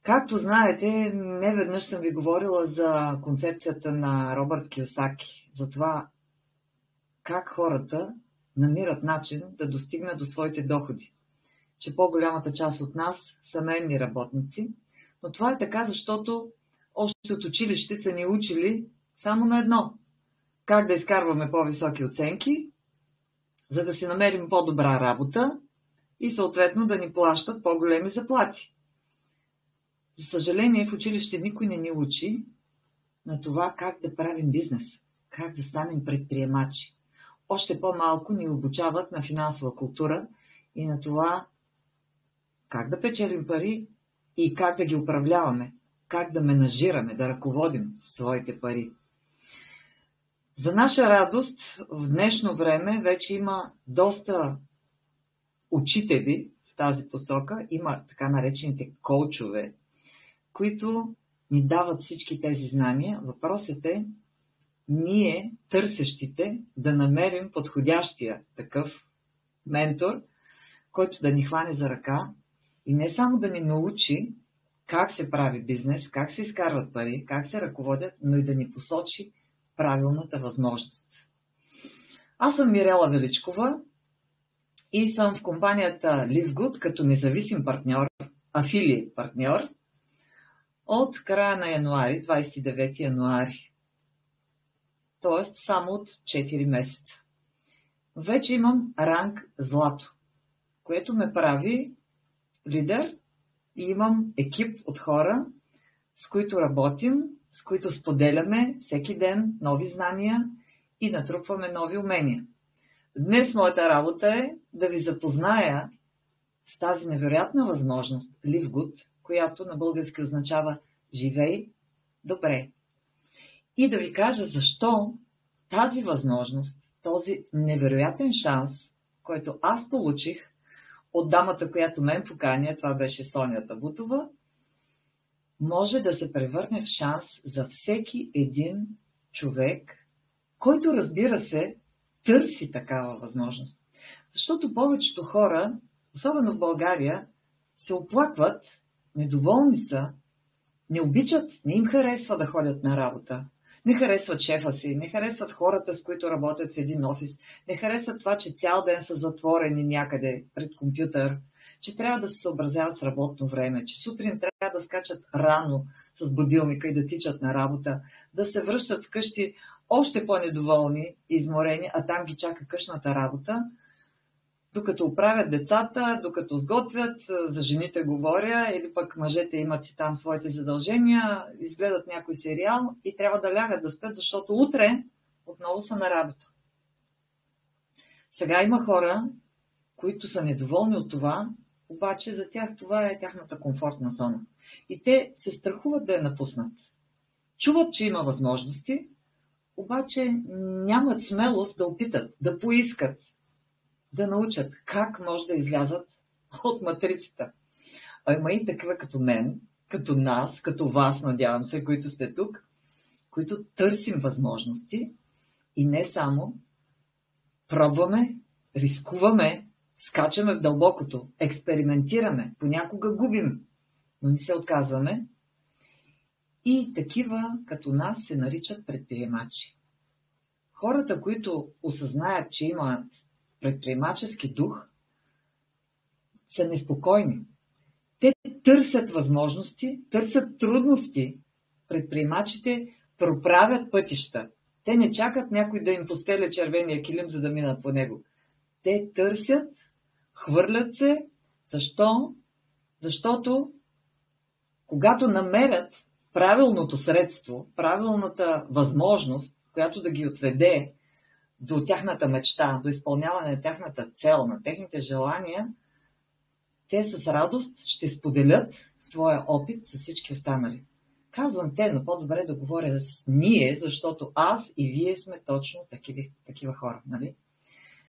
Както знаете, неведнъж съм ви говорила за концепцията на Робърт Кийосаки, за това как хората намират начин да достигнат до своите доходи. Че по-голямата част от нас са наемни работници, но това е така, защото още от училище са ни учили само на едно – как да изкарваме по-високи оценки, за да си намерим по-добра работа и съответно да ни плащат по-големи заплати. За съжаление, в училище никой не ни учи на това как да правим бизнес, как да станем предприемачи. Още по-малко ни обучават на финансова култура и на това как да печелим пари и как да ги управляваме, как да менажираме, да ръководим своите пари. За наша радост, в днешно време вече има доста учители в тази посока, има така наречените коучове, които ни дават всички тези знания. Въпросът е ние, търсещите, да намерим подходящия такъв ментор, който да ни хване за ръка и не само да ни научи как се прави бизнес, как се изкарват пари, как се ръководят, но и да ни посочи правилната възможност. Аз съм Мирела Величкова и съм в компанията LiveGood като независим партньор, афилиейт партньор от края на януари, 29 януари. Т.е. само от 4 месеца. Вече имам ранг злато, което ме прави лидер и имам екип от хора, с които работим, с които споделяме всеки ден нови знания и натрупваме нови умения. Днес моята работа е да ви запозная с тази невероятна възможност Live Good, която на български означава живей добре. И да ви кажа защо тази възможност, този невероятен шанс, който аз получих от дамата, която мен поканя, това беше Соня Табутова, може да се превърне в шанс за всеки един човек, който, разбира се, търси такава възможност. Защото повечето хора, особено в България, се оплакват, недоволни са, не обичат, не им харесва да ходят на работа. Не харесват шефа си, не харесват хората, с които работят в един офис, не харесват това, че цял ден са затворени някъде пред компютър, че трябва да се съобразяват с работно време, че сутрин трябва да скачат рано с будилника и да тичат на работа, да се връщат вкъщи още по-недоволни, изморени, а там ги чака къщната работа, докато оправят децата, докато сготвят, за жените говоря, или пък мъжете имат си там своите задължения, изгледат някой сериал и трябва да лягат да спят, защото утре отново са на работа. Сега има хора, които са недоволни от това, обаче за тях това е тяхната комфортна зона. И те се страхуват да я напуснат. Чуват, че има възможности, обаче нямат смелост да опитат, да поискат, да научат как може да излязат от матрицата. А има и такива като мен, като нас, като вас, надявам се, които сте тук, които търсим възможности и не само пробваме, рискуваме, скачаме в дълбокото, експериментираме, понякога губим, но не се отказваме. И такива като нас се наричат предприемачи. Хората, които осъзнаят, че имат предприемачески дух, са неспокойни. Те търсят възможности, търсят трудности. Предприемачите проправят пътища. Те не чакат някой да им постеля червения килим, за да минат по него. Те търсят, хвърлят се. Защо? Защото когато намерят правилното средство, правилната възможност, която да ги отведе до тяхната мечта, до изпълняване на тяхната цел, на техните желания, те с радост ще споделят своя опит с всички останали. Казвам те, но по-добре да говоря с ние, защото аз и вие сме точно такива хора, нали?